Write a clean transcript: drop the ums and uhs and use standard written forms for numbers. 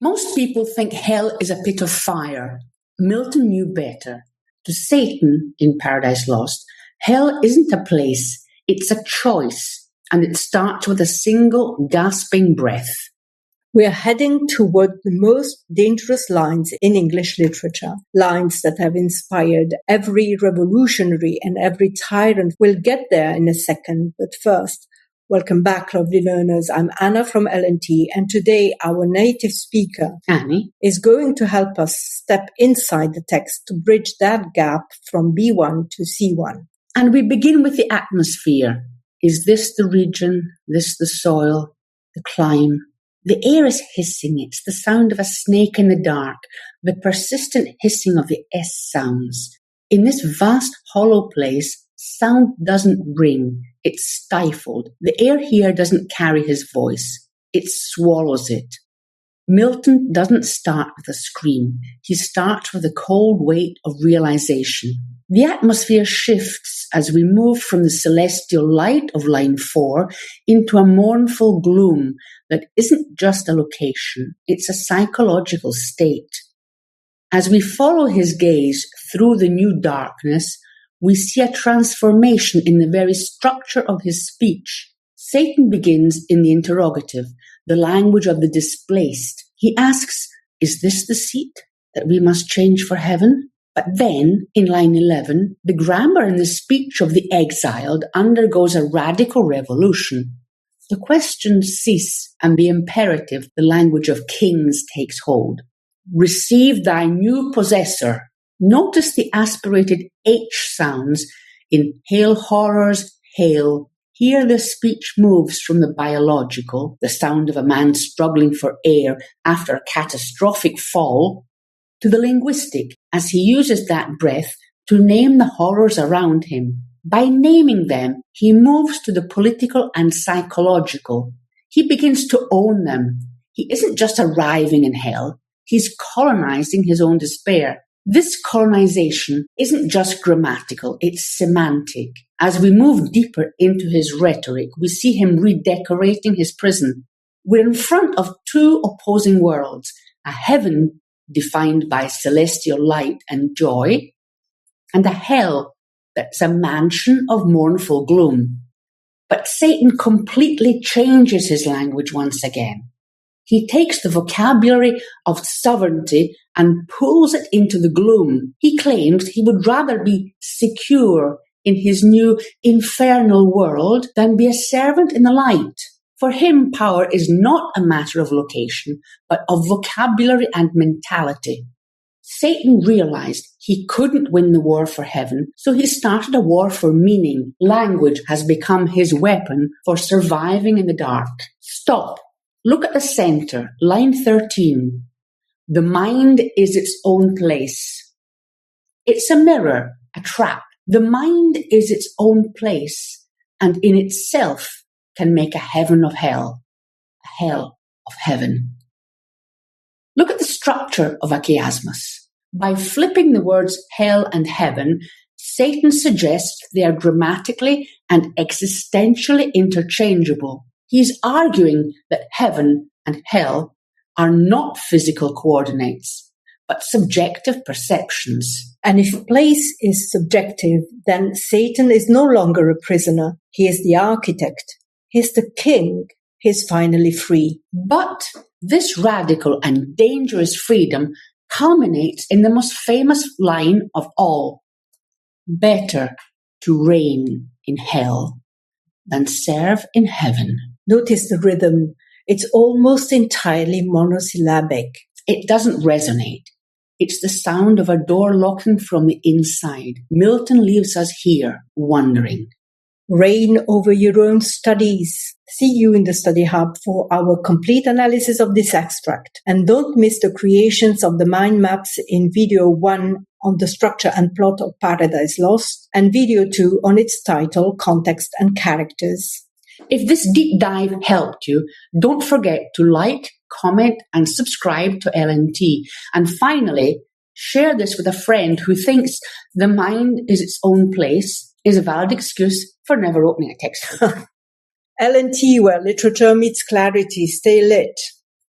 Most people think hell is a pit of fire. Milton knew better. To Satan, in Paradise Lost, hell isn't a place, it's a choice, and it starts with a single gasping breath. We are heading toward the most dangerous lines in English literature, lines that have inspired every revolutionary and every tyrant. We'll get there in a second, but first, welcome back, lovely learners. I'm Anna from L&T, and today our native speaker, Annie, is going to help us step inside the text to bridge that gap from B1 to C1. And we begin with the atmosphere. Is this the region, this the soil, the clime? The air is hissing. It's the sound of a snake in the dark, the persistent hissing of the S sounds. In this vast hollow place, sound doesn't ring. It's stifled. The air here doesn't carry his voice. It swallows it. Milton doesn't start with a scream. He starts with a cold weight of realization. The atmosphere shifts as we move from the celestial light of line 4 into a mournful gloom that isn't just a location, it's a psychological state. As we follow his gaze through the new darkness, we see a transformation in the very structure of his speech. Satan begins in the interrogative, the language of the displaced. He asks, is this the seat that we must change for heaven? But then, in line 11, the grammar in the speech of the exiled undergoes a radical revolution. The questions cease, and the imperative, the language of kings, takes hold. Receive thy new possessor. Notice the aspirated H sounds in hail horrors, hail. Here the speech moves from the biological, the sound of a man struggling for air after a catastrophic fall, to the linguistic, as he uses that breath to name the horrors around him. By naming them, he moves to the political and psychological. He begins to own them. He isn't just arriving in hell, he's colonizing his own despair. This colonization isn't just grammatical, it's semantic. As we move deeper into his rhetoric, we see him redecorating his prison. We're in front of two opposing worlds, a heaven defined by celestial light and joy, and a hell that's a mansion of mournful gloom. But Satan completely changes his language once again. He takes the vocabulary of sovereignty and pulls it into the gloom. He claims he would rather be secure in his new infernal world than be a servant in the light. For him, power is not a matter of location, but of vocabulary and mentality. Satan realized he couldn't win the war for heaven, so he started a war for meaning. Language has become his weapon for surviving in the dark. Stop. Look at the center, line 13. The mind is its own place. It's a mirror, a trap. The mind is its own place, and in itself can make a heaven of hell, a hell of heaven. Look at the structure of a chiasmus. By flipping the words hell and heaven, Satan suggests they are grammatically and existentially interchangeable. He's arguing that heaven and hell are not physical coordinates, but subjective perceptions. And if place is subjective, then Satan is no longer a prisoner. He is the architect. He's the king. He's finally free. But this radical and dangerous freedom culminates in the most famous line of all. Better to reign in hell than serve in heaven. Notice the rhythm. It's almost entirely monosyllabic. It doesn't resonate. It's the sound of a door locking from the inside. Milton leaves us here, wondering. Reign over your own studies. See you in the Study Hub for our complete analysis of this extract. And don't miss the creations of the mind maps in video 1 on the structure and plot of Paradise Lost, and video 2 on its title, context and characters. If this deep dive helped you, don't forget to like, comment, and subscribe to L&T. And finally, share this with a friend who thinks the mind is its own place is a valid excuse for never opening a textbook. L&T, where literature meets clarity. Stay lit.